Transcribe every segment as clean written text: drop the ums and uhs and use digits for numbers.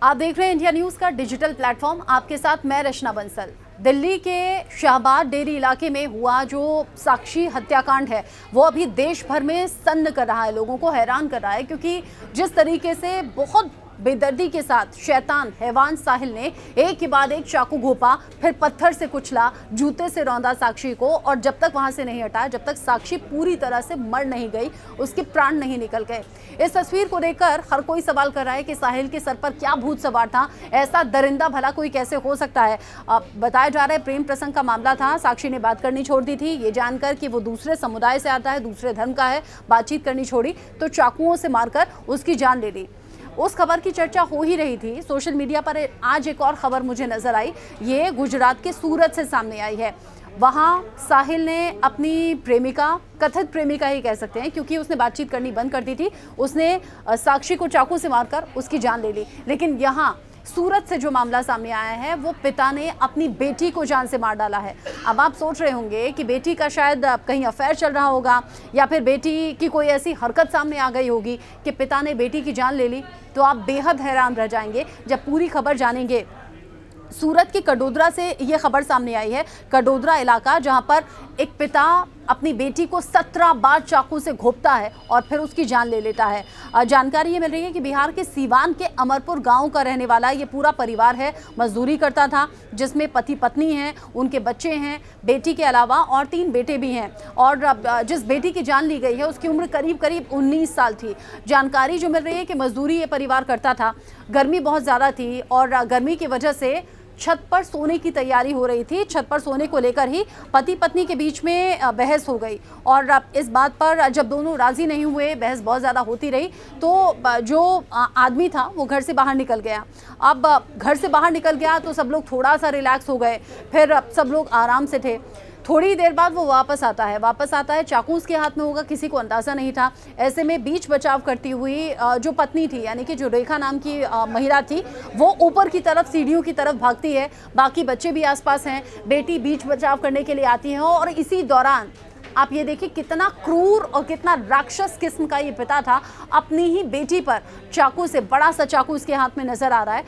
आप देख रहे हैं इंडिया न्यूज का डिजिटल प्लेटफॉर्म। आपके साथ मैं रचना बंसल। दिल्ली के शाहबाद डेरी इलाके में हुआ जो साक्षी हत्याकांड है वो अभी देश भर में सन्न कर रहा है, लोगों को हैरान कर रहा है, क्योंकि जिस तरीके से बहुत बेदर्दी के साथ शैतान हैवान साहिल ने एक के बाद एक चाकू घोंपा, फिर पत्थर से कुचला, जूते से रौंदा साक्षी को, और जब तक वहां से नहीं हटा, जब तक साक्षी पूरी तरह से मर नहीं गई, उसके प्राण नहीं निकल गए। इस तस्वीर को देखकर हर कोई सवाल कर रहा है कि साहिल के सर पर क्या भूत सवार था, ऐसा दरिंदा भला कोई कैसे हो सकता है। बताया जा रहा है प्रेम प्रसंग का मामला था। साक्षी ने बात करनी छोड़ दी थी, ये जानकर कि वो दूसरे समुदाय से आता है, दूसरे धर्म का है, बातचीत करनी छोड़ी तो चाकुओं से मारकर उसकी जान ले ली। उस खबर की चर्चा हो ही रही थी सोशल मीडिया पर। आज एक और खबर मुझे नजर आई, ये गुजरात के सूरत से सामने आई है। वहां साहिल ने अपनी प्रेमिका, कथित प्रेमिका ही कह सकते हैं क्योंकि उसने बातचीत करनी बंद कर दी थी, उसने साक्षी को चाकू से मारकर उसकी जान ले ली। लेकिन यहाँ सूरत से जो मामला सामने आया है वो पिता ने अपनी बेटी को जान से मार डाला है। अब आप सोच रहे होंगे कि बेटी का शायद कहीं अफेयर चल रहा होगा या फिर बेटी की कोई ऐसी हरकत सामने आ गई होगी कि पिता ने बेटी की जान ले ली। तो आप बेहद हैरान रह जाएंगे जब पूरी खबर जानेंगे। सूरत के कडोदरा से ये खबर सामने आई है। कडोदरा इलाका, जहां पर एक पिता अपनी बेटी को 17 बार चाकू से घोंपता है और फिर उसकी जान ले लेता है। जानकारी ये मिल रही है कि बिहार के सीवान के अमरपुर गांव का रहने वाला ये पूरा परिवार है। मजदूरी करता था, जिसमें पति पत्नी हैं, उनके बच्चे हैं, बेटी के अलावा और 3 बेटे भी हैं। और जिस बेटी की जान ली गई है उसकी उम्र करीब करीब 19 साल थी। जानकारी जो मिल रही है कि मजदूरी ये परिवार करता था, गर्मी बहुत ज़्यादा थी और गर्मी की वजह से छत पर सोने की तैयारी हो रही थी। छत पर सोने को लेकर ही पति पत्नी के बीच में बहस हो गई और इस बात पर जब दोनों राजी नहीं हुए, बहस बहुत ज़्यादा होती रही, तो जो आदमी था वो घर से बाहर निकल गया। अब घर से बाहर निकल गया तो सब लोग थोड़ा सा रिलैक्स हो गए, फिर सब लोग आराम से थे। थोड़ी देर बाद वो वापस आता है, चाकू उसके हाथ में होगा, किसी को अंदाज़ा नहीं था। ऐसे में बीच बचाव करती हुई जो पत्नी थी, यानी कि जो रेखा नाम की महिला थी, वो ऊपर की तरफ सीढ़ियों की तरफ भागती है। बाकी बच्चे भी आसपास हैं, बेटी बीच बचाव करने के लिए आती है। और इसी दौरान आप ये देखिए कितना क्रूर और कितना राक्षस किस्म का ये पिता था, अपनी ही बेटी पर चाकू से, बड़ा सा चाकू उसके हाथ में नजर आ रहा है,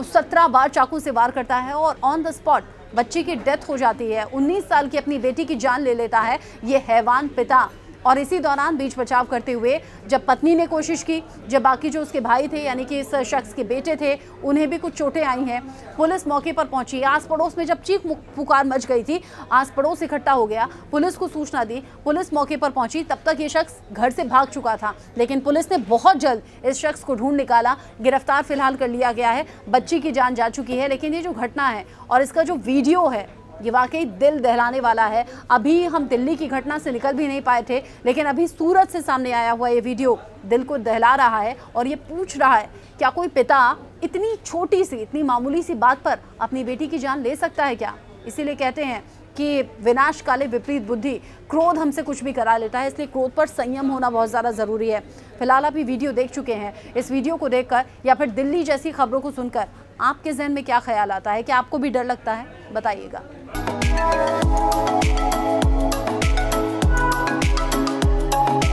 17 बार चाकू से वार करता है और ऑन द स्पॉट बच्ची की डेथ हो जाती है। 19 साल की अपनी बेटी की जान ले लेता है ये हैवान पिता। और इसी दौरान बीच बचाव करते हुए जब पत्नी ने कोशिश की, जब बाकी जो उसके भाई थे यानी कि इस शख्स के बेटे थे, उन्हें भी कुछ चोटें आई हैं। पुलिस मौके पर पहुंची। आस पड़ोस में जब चीख पुकार मच गई थी, आस पड़ोस इकट्ठा हो गया, पुलिस को सूचना दी, पुलिस मौके पर पहुंची। तब तक ये शख्स घर से भाग चुका था, लेकिन पुलिस ने बहुत जल्द इस शख्स को ढूंढ निकाला। गिरफ्तार फिलहाल कर लिया गया है। बच्ची की जान जा चुकी है। लेकिन ये जो घटना है और इसका जो वीडियो है, ये वाकई दिल दहलाने वाला है। अभी हम दिल्ली की घटना से निकल भी नहीं पाए थे, लेकिन अभी सूरत से सामने आया हुआ ये वीडियो दिल को दहला रहा है और ये पूछ रहा है, क्या कोई पिता इतनी छोटी सी, इतनी मामूली सी बात पर अपनी बेटी की जान ले सकता है क्या? इसीलिए कहते हैं कि विनाश काले विपरीत बुद्धि, क्रोध हमसे कुछ भी करा लेता है, इसलिए क्रोध पर संयम होना बहुत ज़्यादा ज़रूरी है। फिलहाल आप ये वीडियो देख चुके हैं। इस वीडियो को देखकर या फिर दिल्ली जैसी खबरों को सुनकर आपके जहन में क्या ख्याल आता है? कि आपको भी डर लगता है? बताइएगा।